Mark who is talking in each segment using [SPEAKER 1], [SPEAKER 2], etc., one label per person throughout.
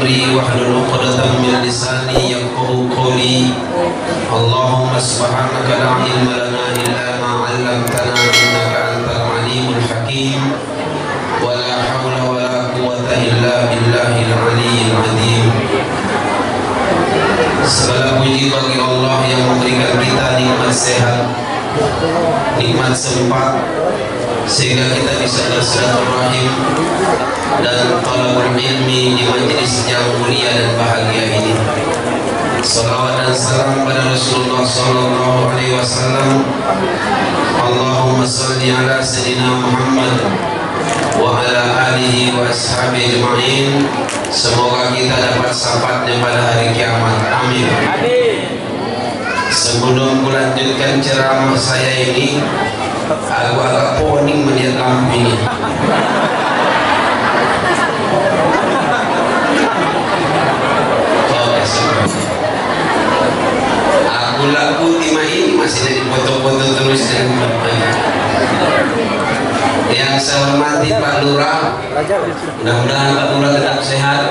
[SPEAKER 1] amri wahlul 'uqdatam min lisani yafqahu qawli. Allahumma subhanaka la ilma lana illa ma 'allamtana innaka antal alimul hakim. Wa la hawla wa la quwwata illa billahil aliyyil azim. Segala puji bagi Allah yang memberikan kita nikmat sehat, nikmat sempat, sehingga kita bisa bersilaturahim dan talabul ilmi di majelis yang mulia dan bahagia ini. Salawat dan salam pada Rasulullah sallallahu alaihi wasallam. Allahumma salli ala sayyidina Muhammad wa ala alihi wa ashabihi ajma'in. Semoga kita dapat syafaatnya pada hari kiamat. Amin. Sebelum melanjutkan ceramah saya ini, aku agak poning melihat lampu ini. Aku laku timah ini masih dari foto-foto terus dengan bapak. Yang saya hormati Pak Lurah, mudah-mudahan Pak Lurah tetap sehat.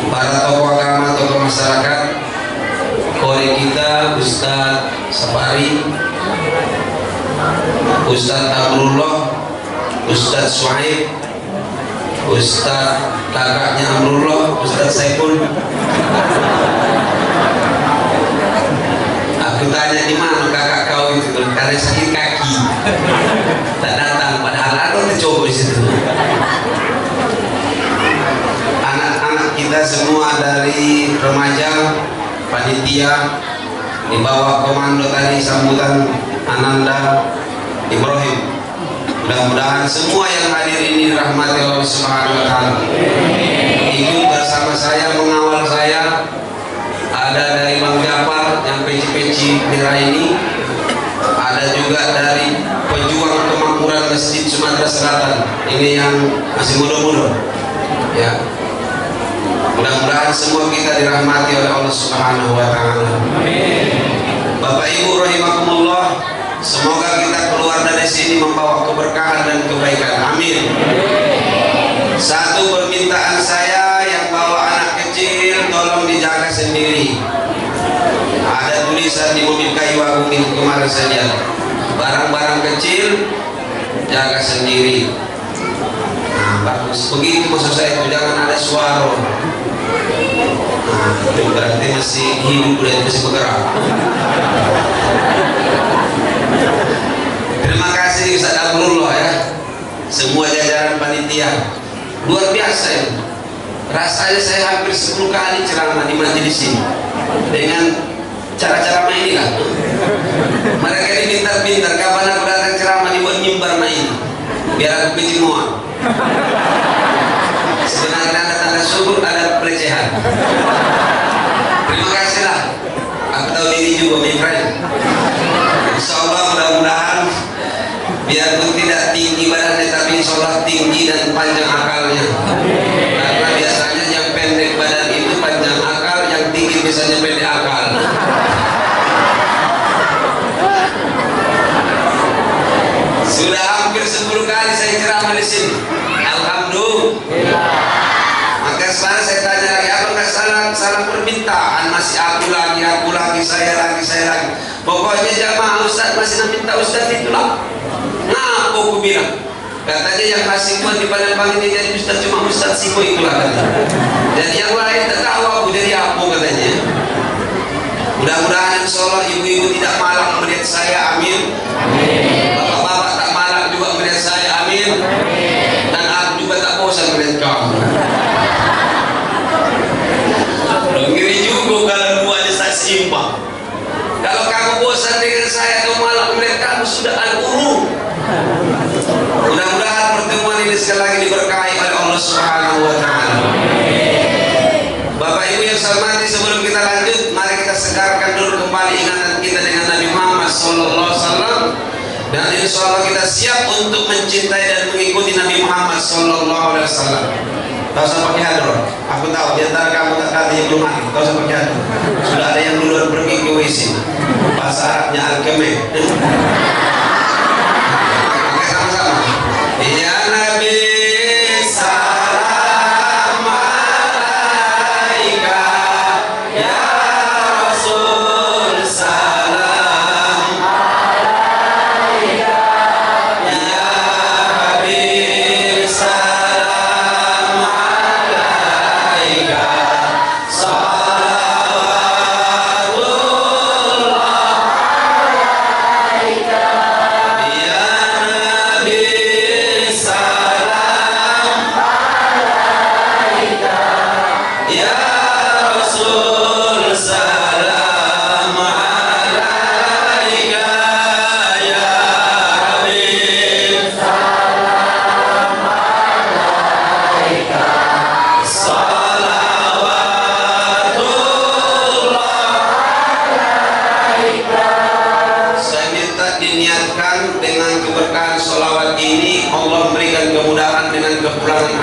[SPEAKER 1] Para tokoh agama, tokoh masyarakat, kori kita Ustadz Sapari, Ustadz Amrullah, Ustadz Suhaib, Ustadz kakaknya Amrullah, Ustadz Saiful. Aku tanya di mana kakak kau itu, karena sakit kaki tak datang, padahal ada coba di situ. Anak-anak kita semua dari remaja, panitia di bawah komando tadi sambutan Ananda Ibrahim. Mudah-mudahan semua yang hadir ini rahmati Allah Subhanahu wa taala. Ikut bersama saya, mengawal saya. Ada dari Bang Jafar yang peci-peci merah ini, ada juga dari pejuang kemakmuran Masjid Sumatera Selatan ini yang masih muda-muda ya. Mudah-mudahan semua kita dirahmati oleh Allah Subhanahu wa taala. Bapak Ibu rahimakumullah, semoga kita keluar dari sini membawa keberkahan dan kebaikan. Amin. Satu permintaan saya, yang bawa anak kecil tolong dijaga sendiri. Ada tulisan di mobil kayu agung itu kemarin saja, barang-barang kecil jaga sendiri. Nah, bagus begitu maksud saya itu, jangan ada suara. Nah, itu berarti masih hidup dan masih bergerak. Terima kasih Ustaz Abdullah ya, semua jajaran panitia luar biasa ya. Rasanya saya hampir 10 kali ceramah di majelis ini dengan cara-cara main ini lah. Mereka ini pintar-pintar, kapan aku datang ceramah dibuat mimbar main biar aku pergi semua. Sebenarnya ada tanda syukur, ada pelecehan. Terima kasih lah, aku tahu diri juga mikronya. Insyaallah mudah-mudahan biarpun tidak tinggi badannya, tapi insyaallah tinggi dan panjang akalnya. Karena biasanya yang pendek badan itu panjang akal, yang tinggi biasanya pendek akal. Sudah hampir 10 kali saya ceramah di sini. Alhamdulillah. Maka sekarang saya tanya lagi, apakah salah permintaan? Masih aku lagi, saya lagi. Pokoknya jamaah Ustaz masih minta Ustaz itulah. Nah, aku bilang, katanya yang kasih buat di Padang ini jadi Ustaz, cuma Ustaz Siko itulah katanya. Jadi yang lain tak tahu aku jadi apa katanya. Mudah-mudahan insyaallah ibu-ibu tidak malang melihat saya, amin. Bapak-bapak tak malang juga melihat saya, amin. Dan aku juga tak bosan melihat kamu. Ngeri juga kalau buahnya saya simpang. Kalau kamu bosan dengan saya, kamu malah melihat kamu sudah al-uru. Mudah-mudahan pertemuan ini sekali lagi diberkahi oleh Allah Subhanahu wa taala. Bapak Ibu yang saya hormati, sebelum kita lanjut, mari kita segarkan dulu kembali ingatan kita dengan Nabi Muhammad sallallahu alaihi wasallam. Dan insyaallah kita siap untuk mencintai dan mengikuti Nabi Muhammad sallallahu alaihi wasallam. Tak usah pakai hadron. Aku tahu di antara kamu tak ada yang belum mati. Tak usah pakai hadron. Sudah ada yang duluan pergi ke WC. Bahasa Arabnya al-kemeh. Pakai sama-sama. Ya Nabi salam.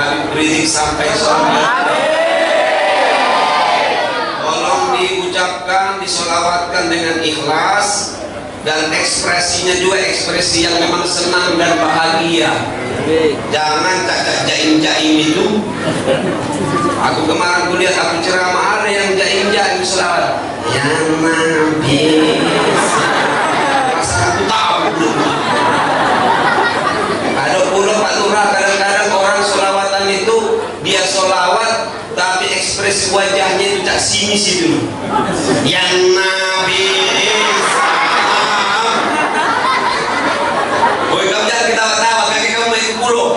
[SPEAKER 1] Habib Rizik sampai surga. Tolong diucapkan, disolawatkan dengan ikhlas, dan ekspresinya juga ekspresi yang memang senang dan bahagia. Jangan cacak jaim-jaim itu. Aku kemarin kulihat aku ceramah ada yang jaim-jaim selawat. Ya Nabi. Masa aku tahu. Ada pula Pak Lurah, kadang-kadang orang selawatan itu dia selawat tapi ekspresi wajahnya itu cak sinis itu. Ya Nabi. Woi kamu jangan ketawa-tawa, kaki kamu mau ikut puluh.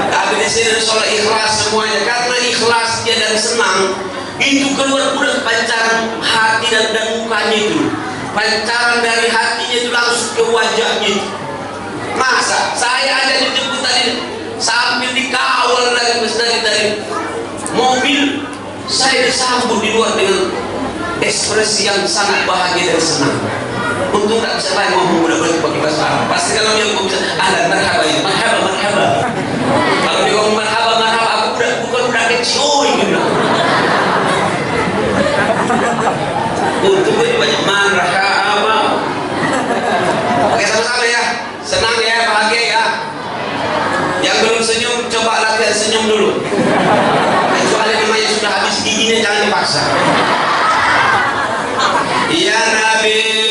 [SPEAKER 1] Tapi di sini soal ikhlas semuanya, karena ikhlas dia dan senang itu keluar udah pancaran hati dan mukanya itu, pancaran dari hatinya itu langsung ke wajahnya itu. Masa saya aja dijemput tadi sambil dikawal dari mobil, saya disambut di luar dengan ekspresi yang sangat bahagia dan senang. Untung tak bisa lain ngomong mudah-mudahan pakai bahasa Arab. Pasti kalau dia ngomong bisa ahlan marhaba ya, marhaba marhaba. Kalau dia ngomong marhaba marhaba, aku bukan udah kecil gitu. Untung gue banyak marhaba. Oke sama-sama ya, senang ya, bahagia ya. Yang belum senyum coba latihan senyum dulu. Kecuali namanya sudah habis giginya jangan dipaksa. Ya Nabi.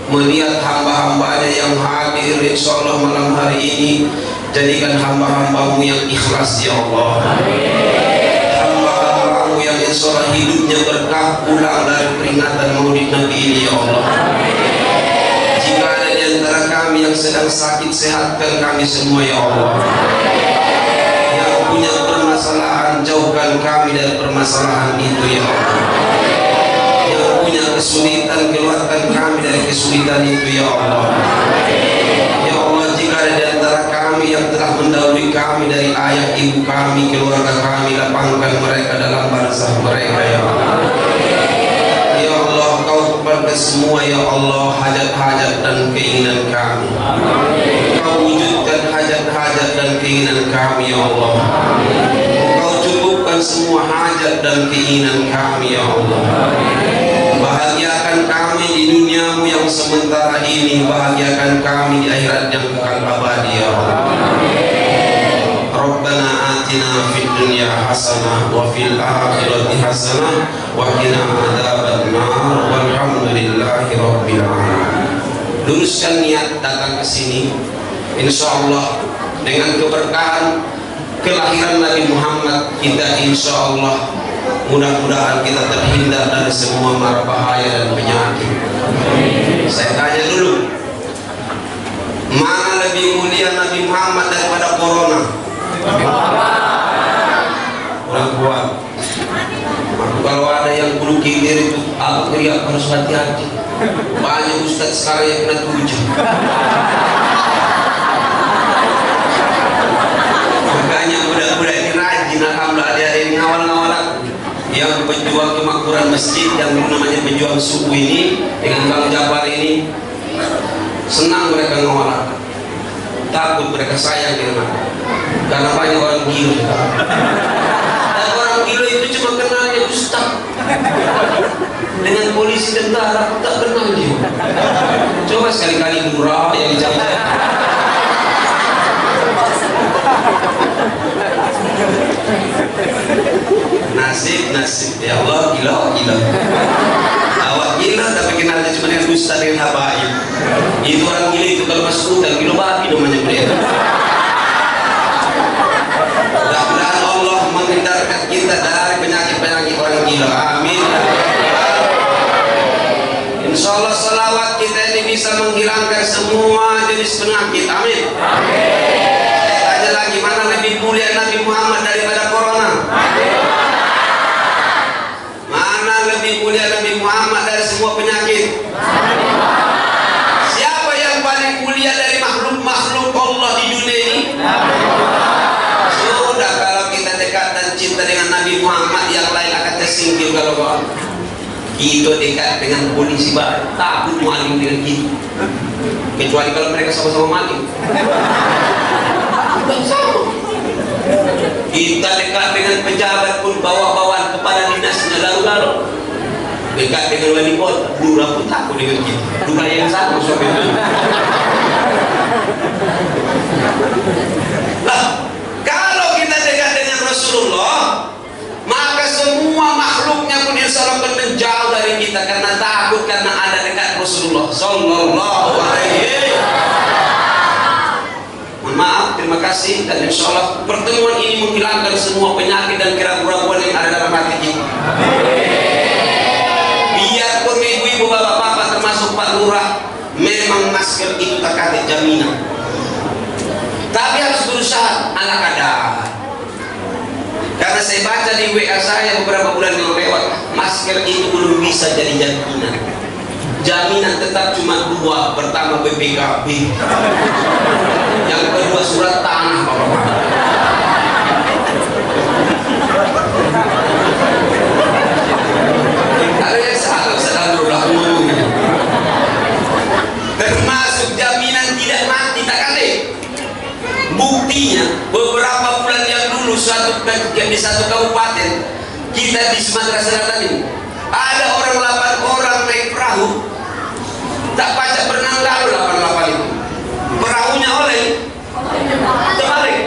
[SPEAKER 1] Melihat hamba-hambanya yang hadir insya Allah malam hari ini, jadikan hamba-hambamu yang ikhlas ya Allah. Hamba-hambamu yang insya Allah hidupnya berkah pulang dari peringatan maulid Nabi ini ya Allah. Jika ada di antara kami yang sedang sakit, sehatkan kami semua ya Allah. Yang punya permasalahan, jauhkan kami dari permasalahan itu ya Allah. Punya kesulitan, keluarkan kami dari kesulitan itu ya Allah. Ya Allah, jika ada di antara kami yang telah mendahului kami dari ayah ibu kami, keluarga kami, lapangkan mereka dalam barzah mereka ya Allah. Ya Allah, Kau kepada semua ya Allah hajat-hajat dan keinginan kami. Kau wujudkan hajat-hajat dan keinginan kami ya Allah. Kau cukupkan semua hajat dan keinginan kami ya Allah. Bahagiakan kami di duniamu yang sementara ini, bahagiakan kami di akhirat yang kekal abadi ya Allah. Rabbana atina fid dunya hasanah wa fil akhirati hasanah wa qina adzabannar walhamdulillahi rabbil alamin. Luruskan niat datang ke sini insyaallah dengan keberkahan kelahiran Nabi Muhammad kita insyaallah. Mudah-mudahan kita terhindar dari semua mara bahaya dan penyakit. Saya tanya dulu, mana lebih mulia Nabi Muhammad daripada corona? Kurang kuat. Kalau ada yang bulu kilir itu, aku teriak harus hati-hati. Banyak ustadz sekarang yang kena tujuh. Makanya budak-budak ini rajin, alhamdulillah ada yang ngawal-ngawal aku. Yang penjual kemakmuran masjid, yang namanya penjual suku ini, dengan Bang Jafar ini, senang mereka ngawal aku. Takut mereka sayang dengan aku. Karena banyak orang gila. Dan orang gila itu cuma kenalnya ustaz. Dengan polisi tentara aku tak kenal dia. Coba sekali-kali murah yang dicapai. Nasib ya Allah, gila. Awak gila tapi kenalnya cuma dengan ustaz dengan habaib. Itu orang gila itu kalau masuk hutan gila babi namanya mereka. Mudah-mudahan Allah menghindarkan kita dari penyakit-penyakit orang gila. Amin. Insya Allah salawat kita ini bisa menghilangkan semua jenis penyakit. Amin. Saya tanya lagi, mana lebih mulia Nabi Muhammad daripada corona? Mana lebih mulia Nabi Muhammad dari semua penyakit? Siapa yang paling mulia dari makhluk-makhluk Allah di dunia ini? Sudah, kalau kita dekat dan cinta dengan Nabi Muhammad, yang lain akan tersingkir. Kalau kita dekat dengan polisi baik, takut maling dengan kita. Kecuali kalau mereka sama-sama maling. Kita dekat dengan pejabat pun bawa-bawaan kepala dinasnya lalu-lalu. Dekat dengan wali kota, lurah pun takut dengan kita. Lurah yang sama suami itu. Lah, kalau kita dekat dengan Rasulullah, maka semua makhluknya pun insya Allah akan menjauh dari kita karena takut, karena ada dekat Rasulullah Sallallahu Alaihi. Mohon maaf, terima kasih, dan insya Allah pertemuan ini menghilangkan semua penyakit dan keraguan yang ada dalam hati kita. Biarpun ibu-ibu, bapak-bapak, termasuk Pak Lurah, memang masker itu tak ada jaminan, tapi harus berusaha ala kadar. Karena saya baca di WA saya beberapa bulan yang lewat, masker itu belum bisa jadi jaminan. Jaminan tetap cuma dua. Pertama BPKB, yang kedua surat tanah, bapak-bapak. Ada yang salah berulang ngomongnya. Termasuk jaminan tidak mati tak ada. Buktinya beberapa bulan yang dulu di satu kabupaten kita di Sumatera Selatan ini ada orang 8 orang naik perahu, tak pacak berenang lalu 8 itu. Perahunya oleh terbalik.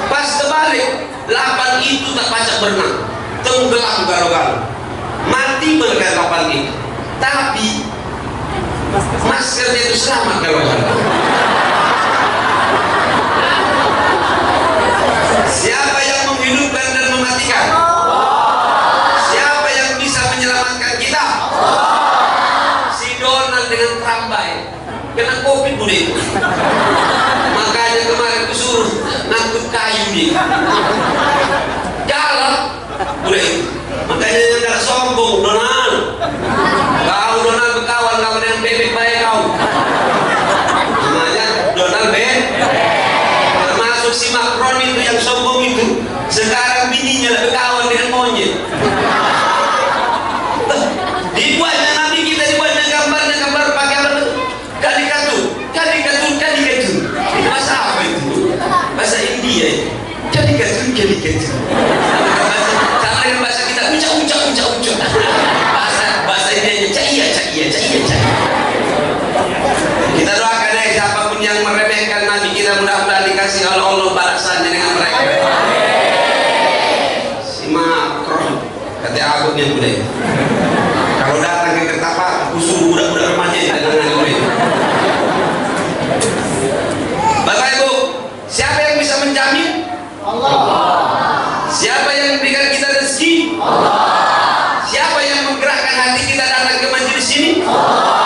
[SPEAKER 1] Pas terbalik 8 itu tak pacak berenang, tenggelam galau-galau, mati mereka 8 itu. Tapi maskernya itu selamat galau-galau. Siapa yang menghidupkan dan mematikan? Siapa yang bisa menyelamatkan kita? Si Donald dengan Trambai kena COVID bude itu. Makanya kemarin kusuruh ngangkut kayu dia. Jalan bude itu. Makanya jangan sombong Donald. Kau Donald berkawan kau dengan bebek baik kau. Namanya Donald si Macron itu yang sombong itu, sekarang bininya berkawan dengan monyet. Dibuatnya nanti kita dibuatnya gambar pakai apa tuh? Karikatur. Bahasa apa itu? Bahasa India itu. Karikatur. Sama dengan bahasa kita ucap. Bahasa Indianya caiya. Kita doakan siapapun yang meremehkan Nabi kita, mudah-mudahan dikasih oleh Allah balasannya dengan mereka. Si Macron kata agutnya budaya. Kalau datang ke Kertapa, suruh budak-budak remaja yang dengan budaya. Bapak Ibu, siapa yang bisa menjamin? Allah. Siapa yang memberikan kita rezeki? Allah. Siapa yang menggerakkan hati kita datang ke majelis ini? Allah.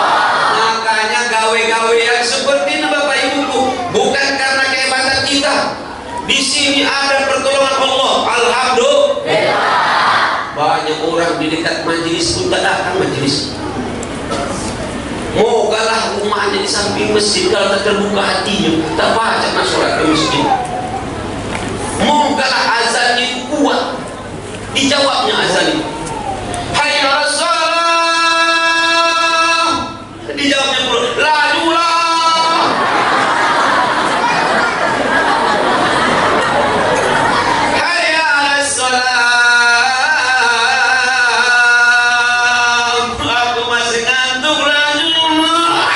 [SPEAKER 1] Gawe-gawe yang seperti ini Bapak Ibuku bukan karena kehebatan kita. Di sini ada pertolongan Allah. Alhamdulillah. Banyak orang orang di dekat majelis pun tak datang majelis. Mogalah rumahnya di samping masjid, kalau tak terbuka hatinya tak baca sholat ke masjid. Mogalah azannya itu kuat, dijawabnya azan itu, hayya 'alas shalah, dijawabnya pula lajulah. Hayya 'alas shalah, aku masih ngantuk, lajulah.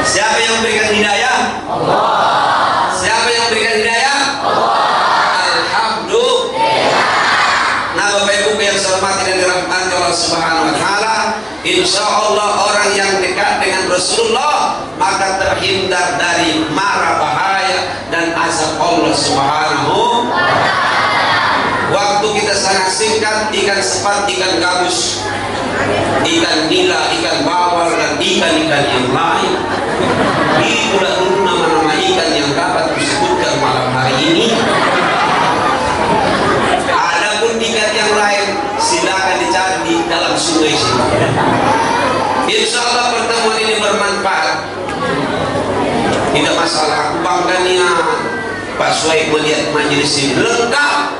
[SPEAKER 1] Siapa yang berikan hidayah? Allah. Siapa yang berikan hidayah? Allah. Alhamdulillah. Nah, Bapak Ibu yang saya hormati dan dirahmati Allah Subhanahu wa taala, insyaallah orang yang dekat dengan Rasulullah maka terhindar dari mara bahaya dan azab Allah Subhanahu wa taala. Waktu kita sangat singkat, ikan sepat, ikan gabus, ikan nila, ikan bawal, dan ikan-ikan yang lain. Itulah dulu nama-nama ikan yang dapat disebutkan malam hari ini. Adapun ikan yang lain silakan dicari di dalam sungai sini. Insya Allah pertemuan ini bermanfaat. Tidak masalah. Aku bangga niat Pak Suhaib melihat majelis ini lengkap.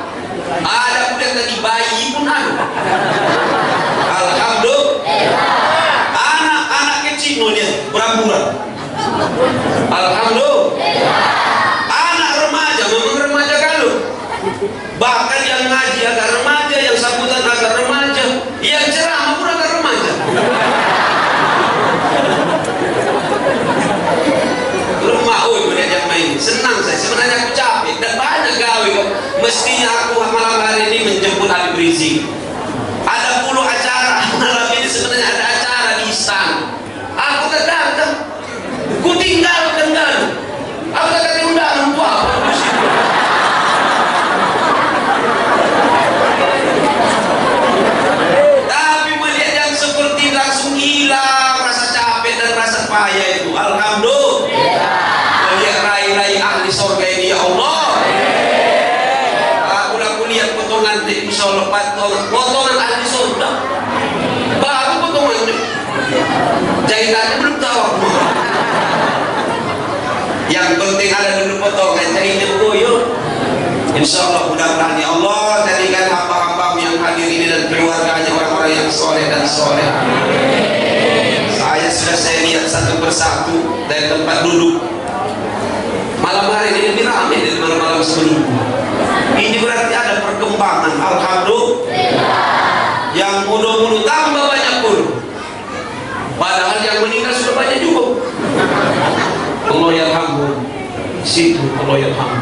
[SPEAKER 1] Ada pun yang tadi bayi pun ada. Alhamdulillah. Anak-anak kecil melihat berapa. Alhamdulillah. Anak remaja, memang remaja kalau bahkan yang ngaji agak remaja, yang sambutan agak remaja, yang ceramah pun agak remaja. Rumah melihat yang main senang saya, sebenarnya aku capek dan banyak gawe kok. Mestinya aku malam hari ini menjemput Habib Rizik. Ada puluh acara malam ini, sebenarnya ada acara di istana. Aku tak datang. Ku tinggalkan kan. Aku tak ada undangan untuk apa? Tapi melihat yang seperti langsung hilang rasa capek dan rasa payah itu. Alhamdulillah. Melihat rai-rai ahli surga ini, ya Allah. Aku lihat potongan di Solo, potongan ahli surga. Baru potongannya. Jahitannya belum tahu aku. Yang penting ada dulu potongan jahitnya koyo. Insya Allah mudah-mudahan ya Allah jadikan hamba-hambamu yang hadir ini dan keluarganya orang-orang yang soleh dan soleh. Saya lihat satu persatu dari tempat duduk. Malam hari ini lebih ramai dari malam-malam sebelumnya. Ini berarti ada perkembangan. Alhamdulillah. Yang muda-muda tambah banyak pun. Padahal yang meninggal sudah banyak juga. Allah yarhamhu. Situ Allah yarhamhu.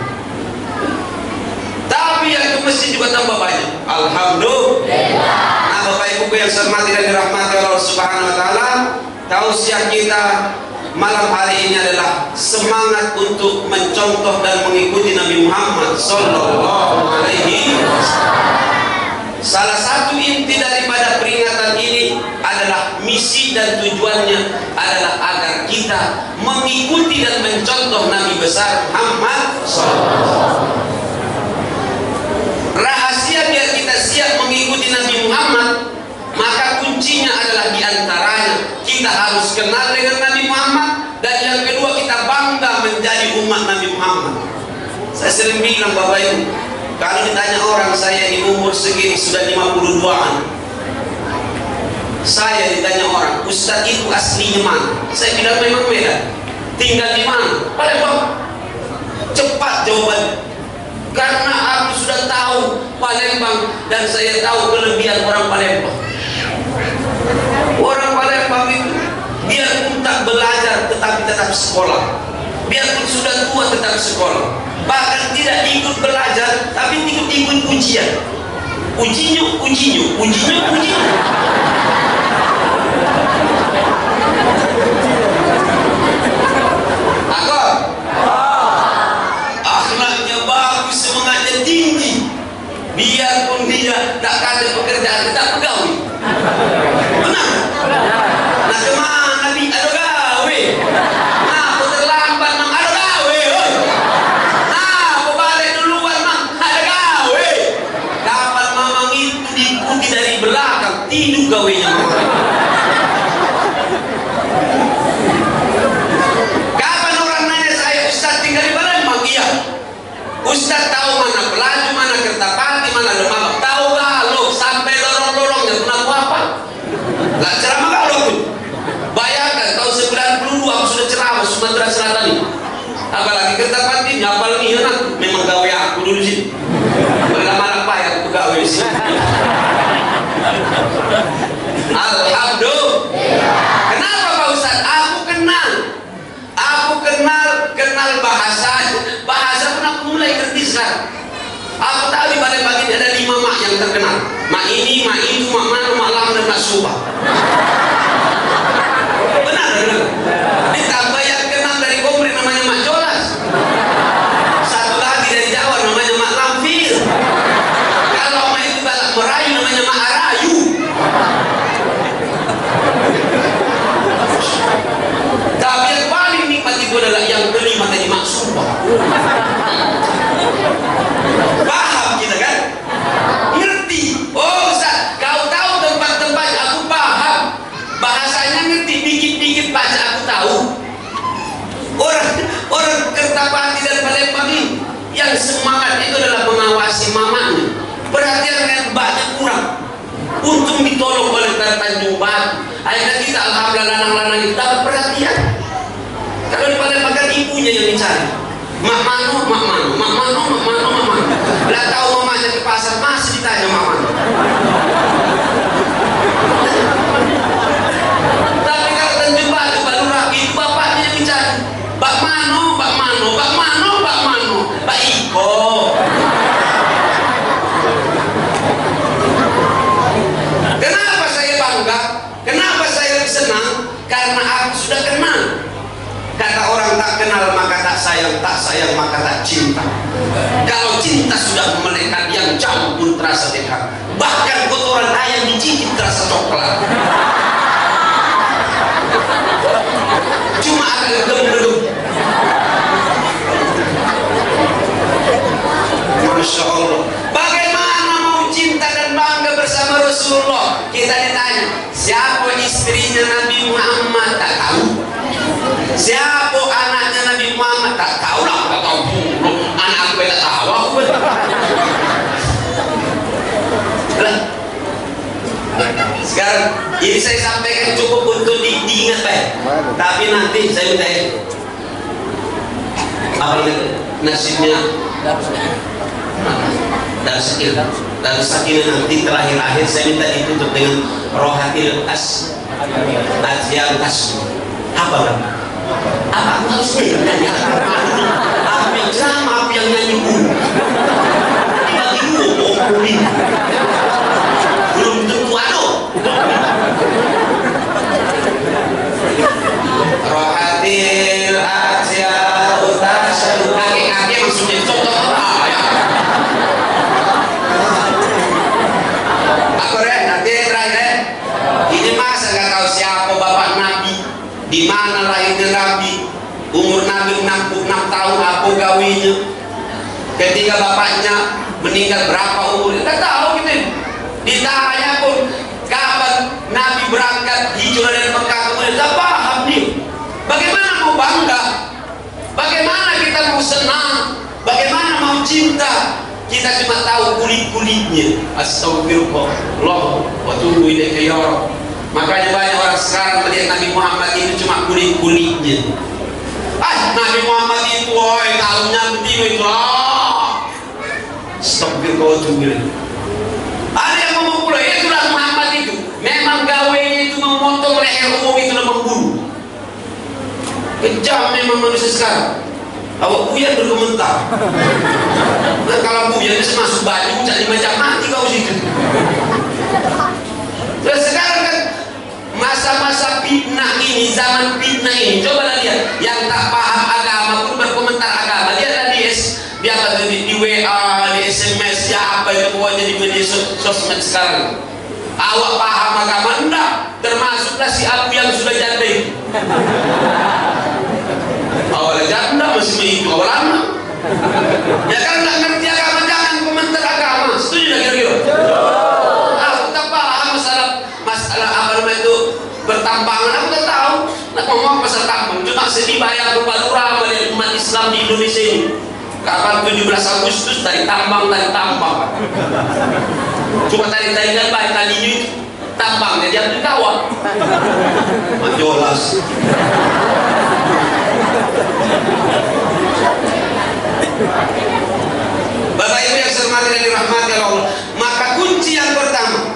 [SPEAKER 1] Tapi yang ke masjid juga tambah banyak. Alhamdulillah. Nah, Bapak Ibu yang saya hormati dan dirahmati Allah Subhanahu wa taala, tausiah kita malam hari ini adalah semangat untuk mencontoh dan mengikuti Nabi Muhammad sallallahu alaihi wasallam. Salah satu inti daripada peringatan ini adalah misi dan tujuannya adalah agar kita mengikuti dan mencontoh Nabi besar Muhammad SAW. Rahasia biar kita siap mengikuti Nabi Muhammad, maka kuncinya adalah diantaranya kita harus kenal dengan Nabi Muhammad, dan yang kedua kita bangga menjadi umat Nabi Muhammad. Saya sering bilang Bapak Ibu, kalau ditanya orang, saya di umur segini sudah 52an. Saya ditanya orang, Ustaz itu aslinya mana? Saya bilang memang Medan. Tinggal di mana? Palembang. Cepat jawaban. Karena aku sudah tahu Palembang dan saya tahu kelebihan orang Palembang. Orang Palembang itu biarpun tak belajar tetapi tetap sekolah. Biarpun sudah tua tetap sekolah. Bahkan tidak ikut belajar tapi ikut ujian. Ujinya. Agak akhlaknya bagus, semangatnya tinggi. Biarpun dia tak ada pekerjaan tetap pegawai. Benar? Nah kemana bi? Ada gawe. Nah aku terlambat mang ada gawe. Nah aku balik duluan mang ada gawe. Tapi dari belakang tidur gawenya mama. Kapan orang nanya saya, Ustaz tinggal di Palembang? Iya. Ustaz tahu mana Pelaju, mana Kertapati, mana Lemabak? Tahu kalau sampai lorong-lorongnya kenapa apa? Lah ceramah kalau pun. Bayangkan tahun 92 aku sudah ceramah Sumatera Selatan ini. Apalagi Kertapati, apalagi enak. Memang gawe aku dulu sih. Lama-lama payah aku gawe di sini. Alhamdulillah. Kenapa Pak Ustaz? Aku kenal bahasa pun aku mulai ngerti sekarang. Aku tahu di Palembang ini ada 5 mak yang terkenal. Mak ini, mak itu, mak mana, mak lam, dan mak subah. Benar. Ditambah yang kenal dari Komri namanya Mak Jolas. Satu lagi dari Jawa namanya Mak Lamfir. Kalau mak itu balak Merayu namanya Mak Arayu. Tapi yang paling nikmat itu adalah yang kelima tadi Mak Subah. Paham kita kan? Ngerti. Oh Ustaz, kau tahu tempat-tempat aku paham. Bahasanya ngerti, dikit-dikit baca aku tahu. Orang Kertapati dan Palembang ini yang semangat itu adalah mengawasi mamanya. Perhatian yang banyak kurang. Untung ditolong oleh Tanjung Batu. Akhirnya kita alhamdulillah lanang-lanang itu dapat perhatian. Kalau di Palembang kan ibunya yang dicari. Mak mano. Lah tahu mamanya di pasar masih ditanya mak mano. Tapi kalau Tanjung Batu baru rapi itu bapaknya yang dicari. Bak mano. Pak Iko. Kenapa saya bangga? Kenapa saya lebih senang? Karena aku sudah kenal. Kata orang tak kenal maka tak sayang maka tak cinta. Kalau cinta sudah melekat, yang jauh pun terasa dekat. Bahkan kotoran ayam dicicip terasa coklat. Cuma agak gedung-gedung. Masya Allah. Bagaimana mau cinta dan bangga bersama Rasulullah? Kita ditanya, siapa istrinya Nabi Muhammad? Tak tahu. Siapa anaknya Nabi Muhammad? Tak tahu lah. Tak tahu. Anak aku tak tahu. Sekarang ini saya sampaikan cukup untuk diingat baik. Tapi nanti saya minta apa nasibnya dan sakinah nanti terakhir saya minta ditutup dengan rohatil apa kan? Apa harus nyanyi? Apa yang sama, apa yang nyanyi pun? Dibagi belum tentu ada. Rohatil kakek maksudnya contoh ya. Aku nanti terakhir ini masa nggak tahu siapa bapak Nabi, di mana lahirnya Nabi, umur Nabi 66 tahun apa gawinya, ketika bapaknya meninggal berapa umurnya nggak tahu gitu. Ditanya pun kapan Nabi berangkat hijrah dari Mekah kemudian tak paham nih. Bagaimana mau bangga? Bagaimana kita mau senang? Bagaimana mau cinta? Kita cuma tahu kulit-kulitnya. Astagfirullah wa tubu ilaika ya Rabb. Makanya banyak orang sekarang melihat Nabi Muhammad itu cuma kulit-kulitnya. Nabi Muhammad itu tahunnya begitu itu. Astagfirullah wa tubu ilaika. Ada yang ngomong pula, itulah Muhammad itu. Memang gawainya itu memotong leher umum itu dan membunuh. Kejam memang manusia sekarang. Awak Buyan berkomentar. Nah, kalau Buyan bisa masuk baju cari macam mati kau situ. Terus sekarang kan masa-masa fitnah ini, zaman fitnah ini, coba lihat yang tak paham agama pun berkomentar agama. Lihatlah di WA, di SMS, ya apa itu pokoknya di media sosmed sekarang. Awak paham agama enggak? Termasuklah si Abu yang sudah janda itu. Awalnya janda masih menghitung awal anak. Ya kan nggak ngerti agama, jangan komentar agama. Setuju nggak kira-kira? Aku tak paham masalah apa namanya itu bertambangan, aku tak tahu. Nak ngomong pasal tambang, cuma sedih bayar kepada orang dari umat Islam di Indonesia ini. Kapan 17 Agustus dari tambang. Cuma tadi kan baik tadinya itu tambang, jadi ambil kawat. Menjolas. Bapak Ibu yang saya hormati dan dirahmati Allah, maka kunci yang pertama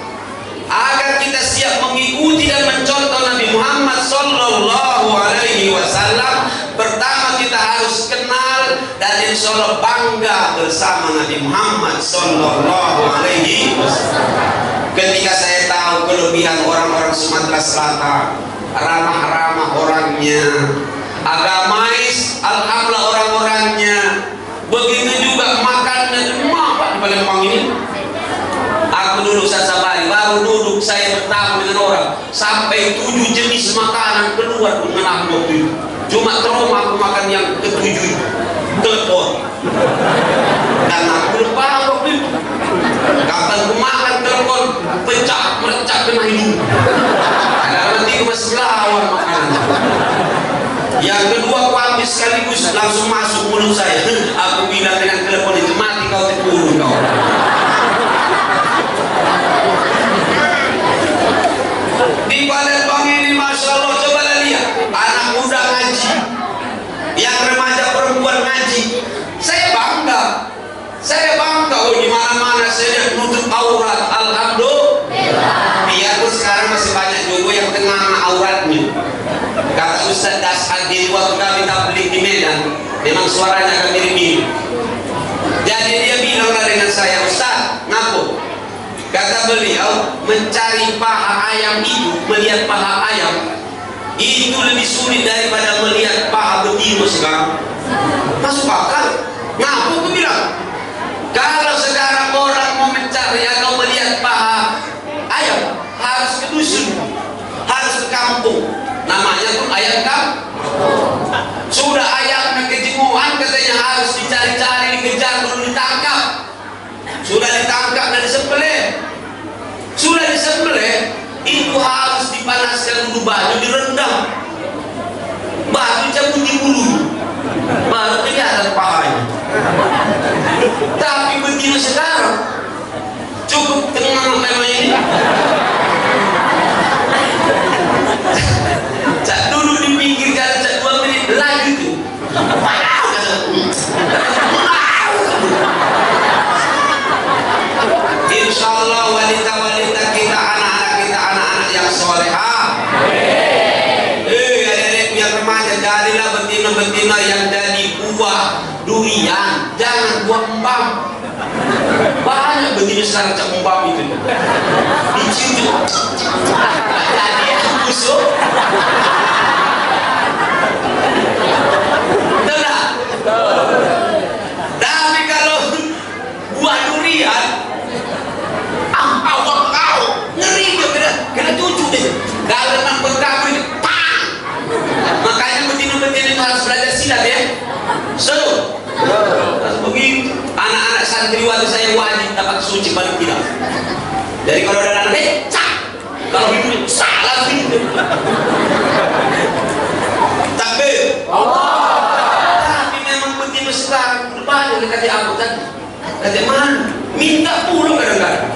[SPEAKER 1] agar kita siap mengikuti dan mencontoh Nabi Muhammad Sallallahu Alaihi Wasallam, pertama kita harus kenal dan insya Allah bangga bersama Nabi Muhammad Sallallahu Alaihi Wasallam. Ketika saya tahu kelebihan orang-orang Sumatera Selatan, ramah-ramah orangnya, agamais, alhamdulillah orang-orangnya, begitu juga makannya, Pak di Palembang ini. Aku duduk sasabari, baru duduk saya bertamu dengan orang sampai 7 jenis makanan keluar dengan aku waktu itu. Cuma trauma aku makan yang ke-7 telepon. Dan aku lupa waktu itu. Kapan aku makan telepon pecah, merecah kena hidung. Karena nanti aku masih lawan makanan. Yang kedua aku ambil sekaligus langsung masuk mulut saya. Aku bilang dengan telepon itu, mati kau terpuruk kau. Di Palembang ini Masya Allah, coba lihat anak muda ngaji, yang remaja perempuan ngaji. Saya bangga oh di mana-mana saya lihat nutup aurat, alhamdulillah. Biarpun sekarang masih banyak juga yang tengah auratnya. Kata Ustaz Dasadi waktu kami tabligh di Medan, memang suaranya agak mirip-mirip. Jadi dia bilang dengan saya, Ustaz, ngaku? Kata beliau, mencari paha ayam itu, melihat paha ayam itu lebih sulit daripada melihat paha betina sekarang. Masuk akal? Ngaku aku bilang, kalau sekarang orang mau mencari atau melihat paha ayam, harus ke dusun, harus ke kampung. Namanya pun ayam kampung. Sudah ayamnya kejemuan, katanya harus dicari-cari, dikejar, belum ditangkap. Sudah ditangkap dan disembelih. Sudah disembelih, itu harus dipanaskan dulu, baju direndam, baru cabut di bulu, baru kelihatan pahanya. Tapi betina sekarang cukup tengah memang ini. Cak duduk di pinggir jalan, cak 2 menit lagi tuh. Insya Allah wanita-wanita kita, anak-anak kita, anak-anak yang solehah. Adik-adik yang remaja, jadilah betina-betina yang jadi buah durian, jangan buah embam. Banyak betina sekarang cak embam itu, dicium jadi busuk. Tapi kalau buah durian, awak kau ngeri dia, kena cucu deh. Kalau memang berkaku ini, pang. Makanya betina-betina itu harus belajar silat ya. Seru. Begitu. Anak-anak santriwati saya wajib dapat suci paling tidak. Jadi kalau ada anak cak. Kalau itu salah sih. Takbir. Tapi memang betina sekarang banyak kata aku tadi. Kata mana? Minta pulang kadang-kadang.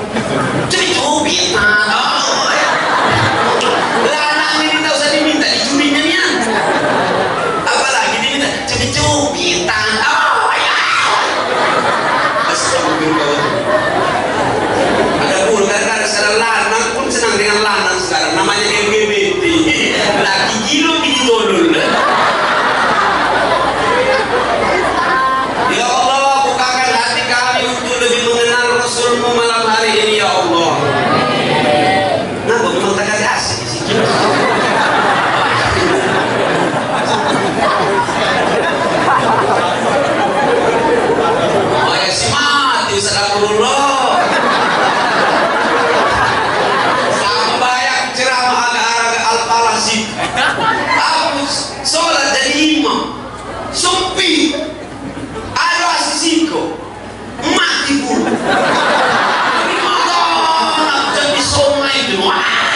[SPEAKER 1] Jadi cubitan. Lanang ini tak usah diminta, dicubitnya nih. Apalagi diminta, jadi cubitan. Astagfirullah. Ada pun kadang-kadang sekarang lanang pun senang dengan lanang sekarang. Namanya LGBT. Laki gilo ditolol. Ya Allah, bukakan hati kami untuk lebih mengenal Rasul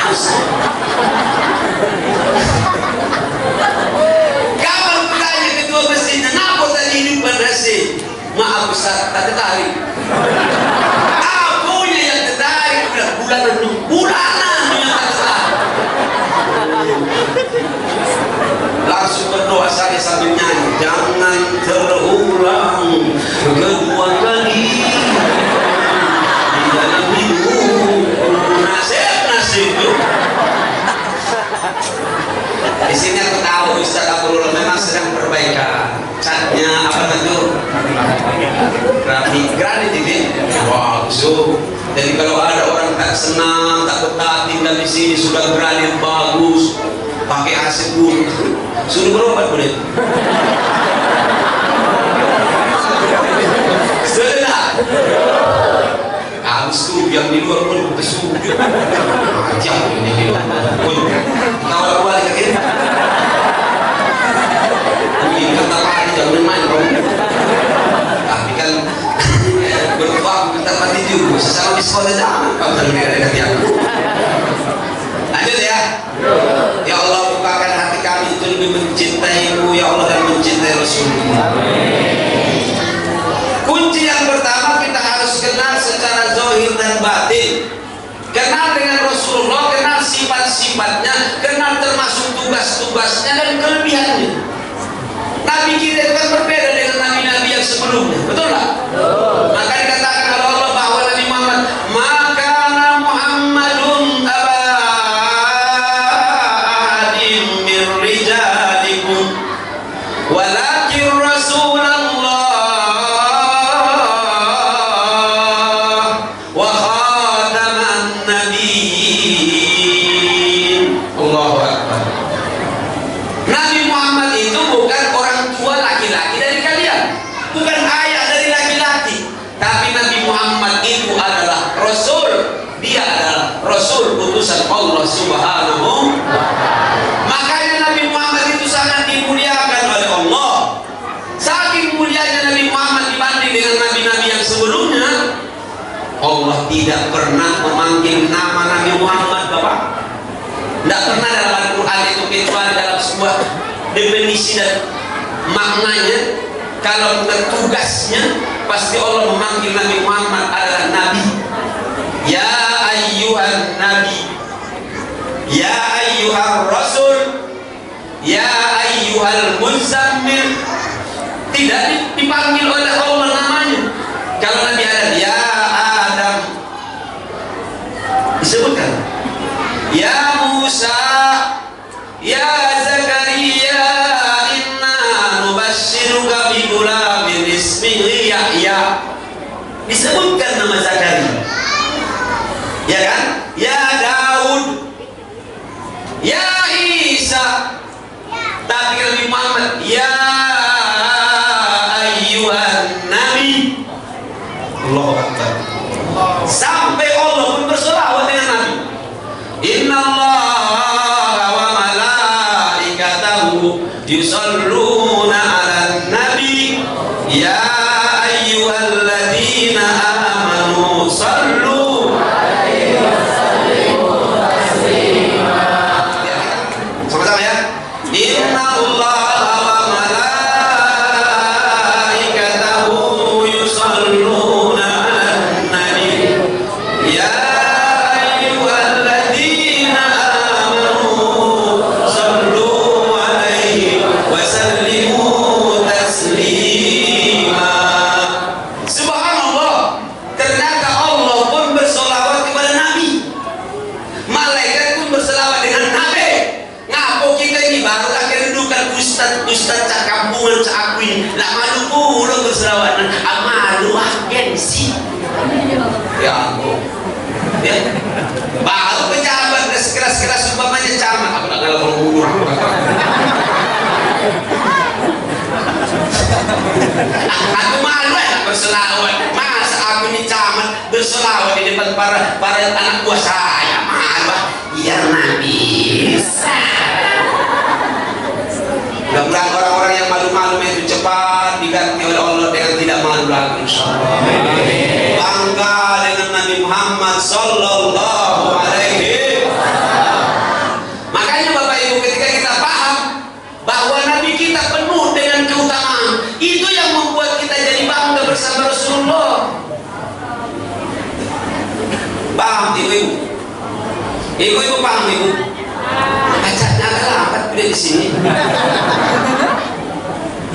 [SPEAKER 1] bagus. Kapan bertanya ketua masjidnya, kenapa tadi hidup nasi? Maaf Ustaz, tak tertarik. Apunya yang tertarik, bulanan yang tak tertarik. Langsung berdoa saya sambil nyanyi, jangan terulang kedua kali di dalam hidup. Nasib itu. Di sini aku tahu Ustaz Abdul memang sedang perbaikan. Catnya apa itu? Granit ini. Wow, so. Jadi kalau ada orang tak senang, tak betah tinggal di sini, sudah granit bagus, pakai AC pun, suruh berobat boleh. Sudah. Habis tu yang di luar pun kesu. Macam ini di luar pun. Tahu balik ke kiri. Ini kata pagi jangan main bro. Tapi kan berdoa kita mati juga. Sesama di sekolah jangan. Kau terlihat dekat aku. Lanjut ya. Ya Allah bukakan hati kami itu lebih mencintai-Mu ya Allah dan mencintai Rasul-Mu. Kunci yang pertama kita harus kenal secara zahir dan batin. Kenal dengan Rasulullah, kenal sifat-sifatnya, kenal termasuk tugas-tugasnya dan kelebihannya. Nabi kita itu kan berbeda dengan nabi-nabi yang sebelumnya, betul nggak? Maka dikatakan oleh Allah bahwa Nabi Muhammad, maka Muhammadun aba ahadin min rijalikum walakin Rasulullah wa khataman nabiyyin. Allahu Akbar. Nabi Muhammad itu bukan orang tua laki-laki dari kalian, bukan ayah dari laki-laki, tapi Nabi Muhammad itu adalah Rasul. Dia adalah Rasul utusan Allah Subhanahu. Makanya Nabi Muhammad itu sangat dimuliakan oleh Allah. Saking mulianya Nabi Muhammad dibanding dengan nabi-nabi yang sebelumnya, Allah tidak pernah memanggil nama Nabi Muhammad Bapak. Tidak pernah dalam Al-Quran itu kecuali dalam sebuah definisi dan maknanya. Kalau tugasnya pasti Allah memanggil Nabi Muhammad adalah Nabi. Ya ayyuhan Nabi, ya ayyuhan Rasul, ya ayyuhal Muzammil. Tidak dipanggil oleh Allah namanya. Kalau Nabi Adam, ya Adam, disebutkan ya Musa, ya Zakaria, inna nubashiruka bi ghulamin ismihi Yahya. Disebutkan nama Zakaria, ya kan? Ya Daud, ya Isa. Tapi Nabi Muhammad, ya ayyuhan Nabi. Allahu Akbar. Sampai Allah pun berselawat dengan Nabi. Inna Allah wa malaikatahu yusalluna ala nabi ya ayyuhalladzina amanu sallu alaihi wa sallimu taslima. Sama-sama ya. Inna Allah wa malaikatahu yusalluna ala nabi ya Ustaz cak kampungan cak akuin nak malu pula berselawatan malu gengsi ya ampun ya baru pejabat keras-keras umpamanya camat aku nak kalau murah aku malu berselawat. Masa aku ini camat berselawat di depan para anak buah saya malu ya Nabi. Mudah-mudahan orang-orang yang malu-malu itu cepat diganti oleh Allah dengan tidak malu lagi, insyaallah. Bangga dengan Nabi Muhammad sallallahu alaihi wasallam. Ibu-ibu paham ibu? Acaknya agak lambat udah di sini.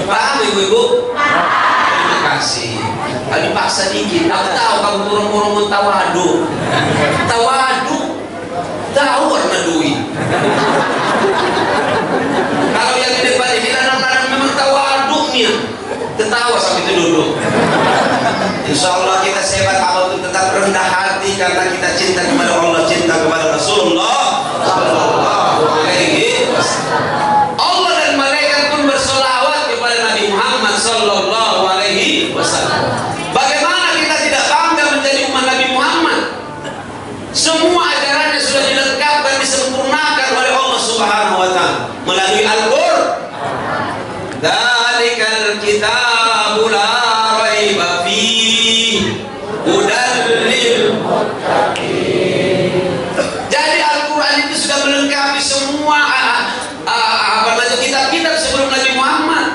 [SPEAKER 1] Paham ibu-ibu? Terima kasih. Kalau dipaksa dikit, aku tahu kamu burung-burung tawadu. Tawadu, tahu warna duit. Kalau yang di depan ini kadang-kadang memang tawadu nih, ketawa sampai itu dulu. Insya Allah kita sebat apa itu tetap rendah hati karena kita cinta kepada Allah, cinta kepada Rasulullah Sallallahu Alaihi Wasallam. Allah dan malaikat pun bersolawat kepada Nabi Muhammad Sallallahu Alaihi Wasallam. Bagaimana kita tidak bangga menjadi umat Nabi Muhammad? Semua ajarannya sudah dilengkapkan, disempurnakan oleh Allah Subhanahu Wa Taala melalui Al-Qur'an. Dzalikal kitabul la raiba fihi hudan lil muttaqin. Jadi Al-Qur'an itu sudah melengkapi semua kitab-kitab sebelum Nabi Muhammad.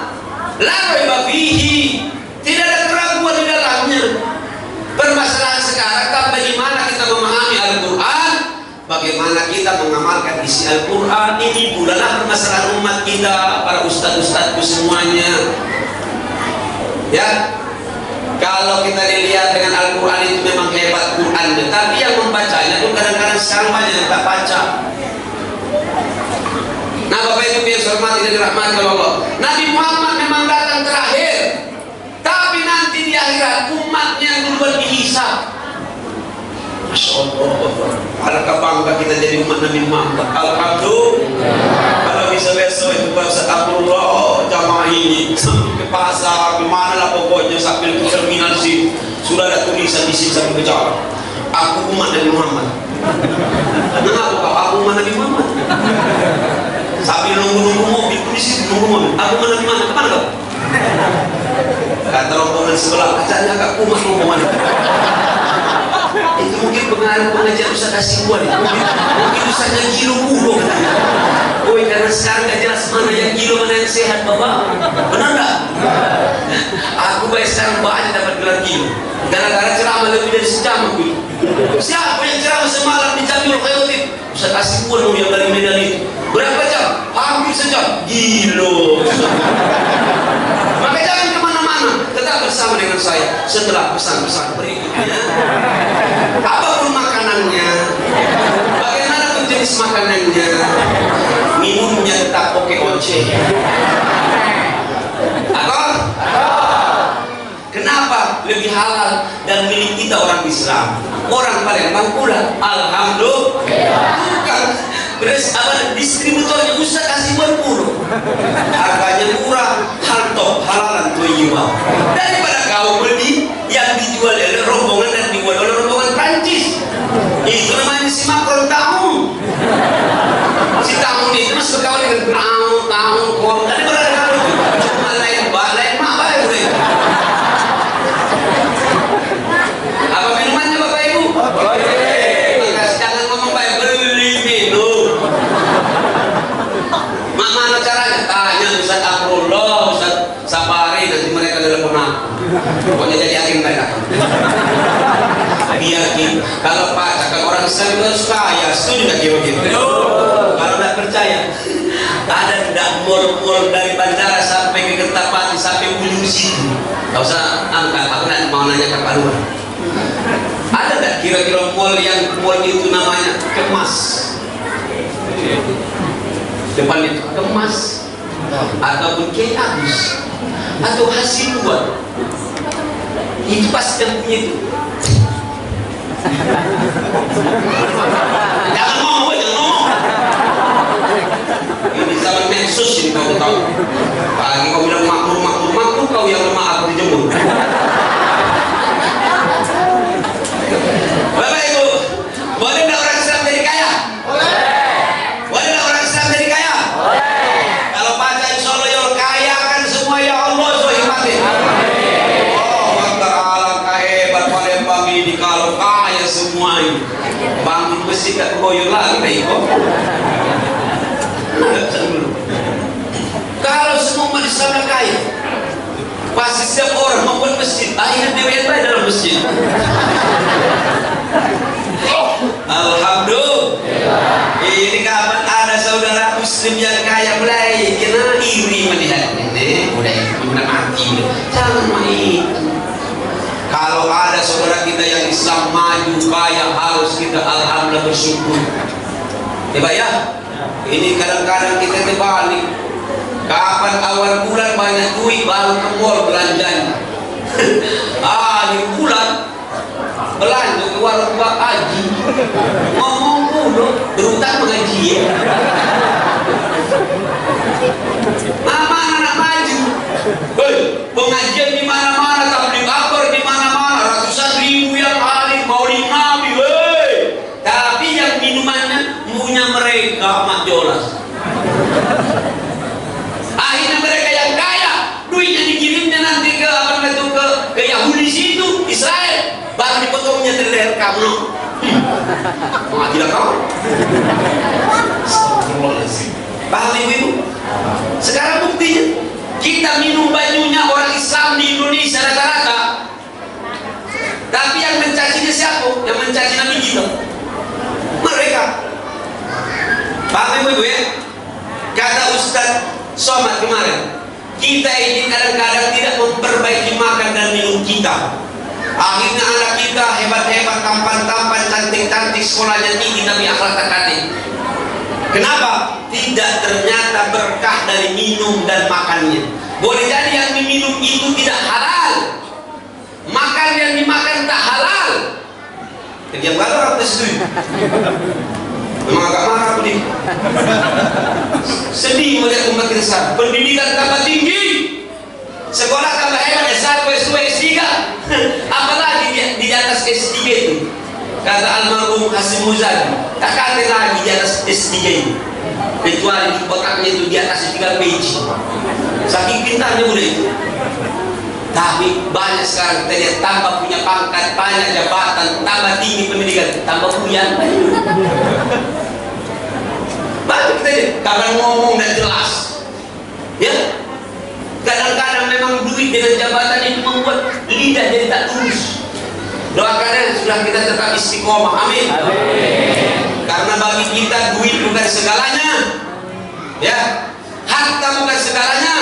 [SPEAKER 1] La raiba fihi, tidak ada keraguan di dalamnya. Permasalahan sekarang bagaimana kita memahami Al-Qur'an, bagaimana kita mengamalkan isi Al-Qur'an. Ini bukanlah permasalahan umat kita, para ustadz-ustadzku semuanya. Ya, kalau kita dilihat dengan Al-Quran itu memang hebat Quran, tapi yang membacanya itu kadang-kadang sekarang banyak yang tak baca. Nah Bapak Ibu yang saya hormati dan dirahmati oleh Allah, Nabi Muhammad memang datang terakhir, tapi nanti di akhirat umatnya yang duluan dihisab. Masya Allah, adakah bangga kita jadi umat Nabi Muhammad? Alhamdulillah. Kalau bisa besok itu astagfirullah, jamaah ini sampai ke pasar, kemana lah pokoknya sampai ke terminal sini sudah ada tulisan di sini sampai ke jalan. Aku umat Nabi Muhammad. Kenapa kau aku umat Nabi Muhammad? Sambil nunggu-nunggu mobil di situ, nunggu mobil. Aku umat Nabi Muhammad, kemana kau? Kata rombongan sebelah, kacanya agak umat rombongan. Itu mungkin pengajar Ustaz Hasibuan, mungkin Ustaznya gilo budo. Oh, karena sekarang gak jelas mana yang gilo, mana yang sehat Bapak. Benar gak? Aku baik sekarang banyak dapat gelar gilo, gara-gara ceramah lebih dari sejam aku. Siapa yang ceramah semalam di Jamiul Khairuddin? Ustaz Hasibuan yang dari Medan itu. Berapa jam? Hampir sejam. Gilo. Maka jangan kemana-mana, tetap bersama dengan saya setelah pesan-pesan berikutnya. Apapun makanannya, bagaimanapun jenis makanannya, minumnya tetap oke oce. Atau? Kenapa lebih halal dan milik kita orang Islam? Orang Palembang pula, alhamdulillah. Bukan beres apa distributornya Ustaz Hasibuan puluh. Harganya murah, halto, halalan toyiwa. Daripada kau beli yang dijual oleh rombongan dan dijual oleh rombongan Prancis. Itu namanya si Macron tahun. Si tahun itu masih berkawan dengan tahun kok. Daripada kau cuma lain mak baik boleh. Apa minumannya Bapak Ibu? Maka jangan ngomong baik, beli minum. Mana caranya? Tanya Ustaz Akrullah, Ustaz Sapari, nanti mereka telepon aku. Pokoknya jadi agen mereka. Biar kita, kalau orang Islam itu harus kaya, setuju nggak kira-kira? Kalau nggak percaya, ada tidak mall-mall dari bandara sampai ke Kertapati sampai ujung situ. Gak usah angkat, aku nanti mau nanya ke Pak Lurah. Ada nggak kira-kira mall itu namanya Kemas? Depan itu Kemas, ataupun Kiai Agus, atau Hasibuan. Itu pasti yang punya itu. Jangan ngomong, jangan ngomong. Ini zaman medsos ini kau tahu. Apalagi kau bilang makmur kau yang lemah aku dijemput. Bapak Ibu, boleh nggak orang Islam jadi kaya? Boleh. Boleh nggak orang Islam jadi kaya? Boleh. Kalau baca insya Allah ya kaya kan semua ya Allah so hikmatin. Oh, Allah hebat Palembang ini kalau kaya semua ini. Bangun masjid tak koyor lagi kayak kok. Kalau semua umat Islam kaya, pasti setiap orang membuat masjid, akhirnya dia yang baik dalam masjid. Alhamdulillah. Sudah kaya mulai kena iri melihat ini udah mati. Jangan main. Kalau ada saudara kita yang Islam maju kaya, harus kita alhamdulillah bersyukur. Ya, ini kadang-kadang kita terbalik. Kapan awal bulan banyak duit baru ke mall belanjanya. Akhir bulan belanja ke warung Pak Haji, ngomong dulu berutang mengaji ya. Mama anak maju, pengajian di mana-mana, tabligh akbar di mana-mana, ratusan ribu yang hadir maulid Nabi, tapi yang minumannya punya mereka mak jolas. Akhirnya mereka yang kaya, duitnya dikirimnya nanti ke ke Yahudi situ, Israel. Baru dipotongnya dari leher kamu. Tidak kau. Paham ibu? Sekarang buktinya kita minum bajunya orang Islam di Indonesia rata-rata. Tapi yang mencacinya siapa? Yang mencaci Nabi kita. Mereka. Paham ibu ya? Kata Ustaz Somad kemarin, kita ini kadang-kadang tidak memperbaiki makan dan minum kita. Akhirnya anak kita hebat-hebat, tampan-tampan, cantik-cantik, sekolahnya tinggi, tapi akhlak takatik. Kenapa? Tidak ternyata berkah dari minum dan makannya. Boleh jadi yang diminum itu tidak halal, makan yang dimakan tak halal. Jadi yang baru aku setuju. Memang agak marah aku nih. Sedih melihat umat Islam. Pendidikan tambah tinggi, sekolah tambah hebat, S1, S2, S3, apalagi di atas S3 itu. Kata almarhum Hasim Muzadi, tak ada lagi di atas S3 itu, kecuali di kotaknya itu di atas 3 page. Saking pintarnya udah itu. Tapi banyak sekarang kita lihat tambah punya pangkat, banyak jabatan, tambah tinggi pendidikan, tambah punya. Banyak kita lihat, kadang ngomong dan jelas, ya. Kadang-kadang memang duit dengan jabatan itu membuat lidah jadi tak lurus. Doakan sudah kita tetap istiqomah, amin. Karena bagi kita duit bukan segalanya, ya. Harta bukan segalanya,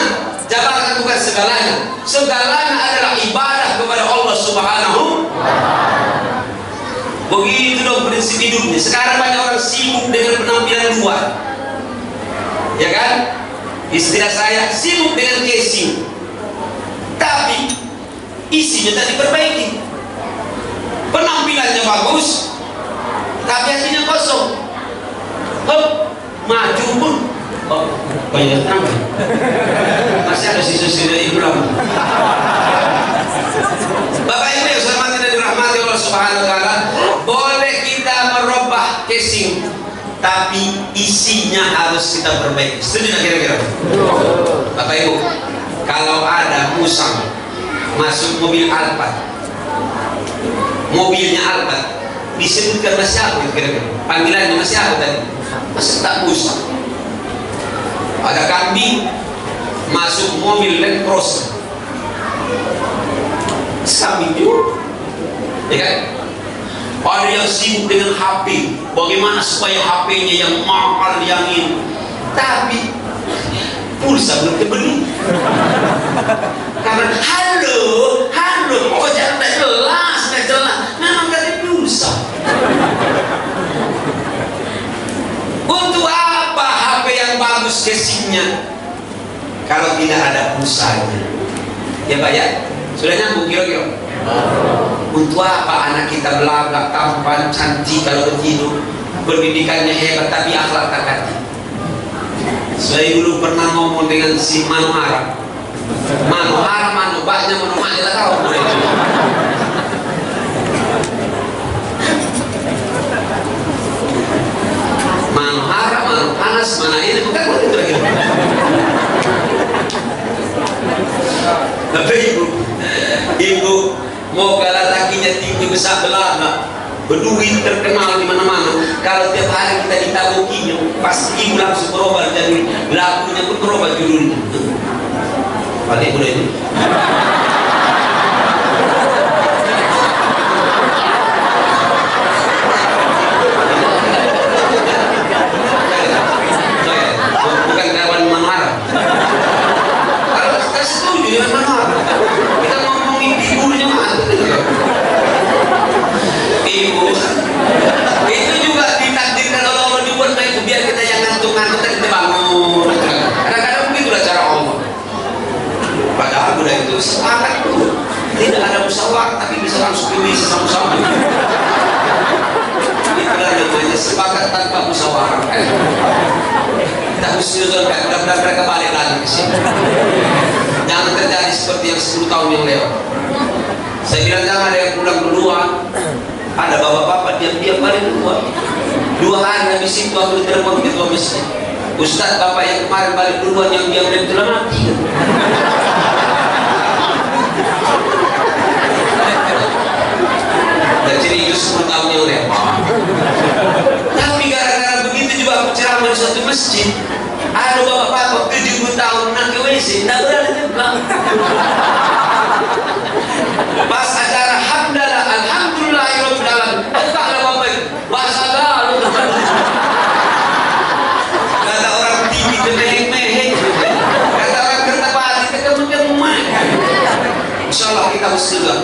[SPEAKER 1] jabatan bukan segalanya. Segalanya adalah ibadah kepada Allah Subhanahu. Begitu dong prinsip hidupnya. Sekarang banyak orang sibuk dengan penampilan luar, ya kan? Istilah saya sibuk dengan casing, tapi isinya tak diperbaiki. Penampilannya bagus, tapi hatinya kosong. Maju pun banyak tenang. Masih ada sisa-sisa ibu lama. Bapak Ibu yang saya hormati dan dirahmati Allah Subhanahu wa taala, boleh kita merubah casing, tapi isinya harus kita perbaiki. Setuju tak kira-kira? Bapak Ibu, kalau ada musang masuk mobil Alphard, mobilnya Alphard, disebutkan masih apa kira-kira? Panggilannya masih apa tadi? Masih tak musang. Ada kambing masuk mobil Land Cruiser, kambing juga, ya kan? Ada yang sibuk dengan HP, bagaimana supaya HP-nya yang mahal, yang ini, tapi pulsa belum terbeli. Karena halo, oh jangan tak jelas, memang dari pulsa. Untuk apa HP yang bagus casingnya kalau tidak ada pulsanya? Ya Pak ya, sudah nyambung kira-kira. Untuk apa anak kita belagak, tampan, cantik kalau begitu, pendidikannya hebat tapi akhlak tak hati? Saya dulu pernah ngomong dengan si Manohara, banyak Manohara lah tahu. Manohara, Manohanas, mana ini bukan begitu lagi. Tapi ibu mau kalau lakinya tinggi besar belaga, berduit terkenal di mana-mana. Kalau tiap hari kita ditabukinya, pasti ibu langsung berubah jadi lagunya pun berubah judulnya. Balik boleh ini. husnuzon, mudah-mudahan mereka balik lagi ke sini. Jangan terjadi seperti yang 10 tahun yang lewat. Saya bilang jangan ada yang pulang duluan. Ada bapak-bapak diam-diam balik duluan. 2 hari habis itu aku telepon ketua masjid. Ustaz, bapak yang kemarin balik duluan yang diam-diam telah mati. Dan serius 10 tahun yang lewat. Tapi gara-gara begitu juga aku ceramah di suatu masjid. Ada bapak-bapak 70 tahun nak ke WC, tak berani juga. Pas acara hamdalah, alhamdulillahirabbil alamin. Entahlah bapak itu, bahasa gaul. Kata orang TV temeh-meh. Kata orang kereta pati temeh-temeh. Insyaallah kita harus juga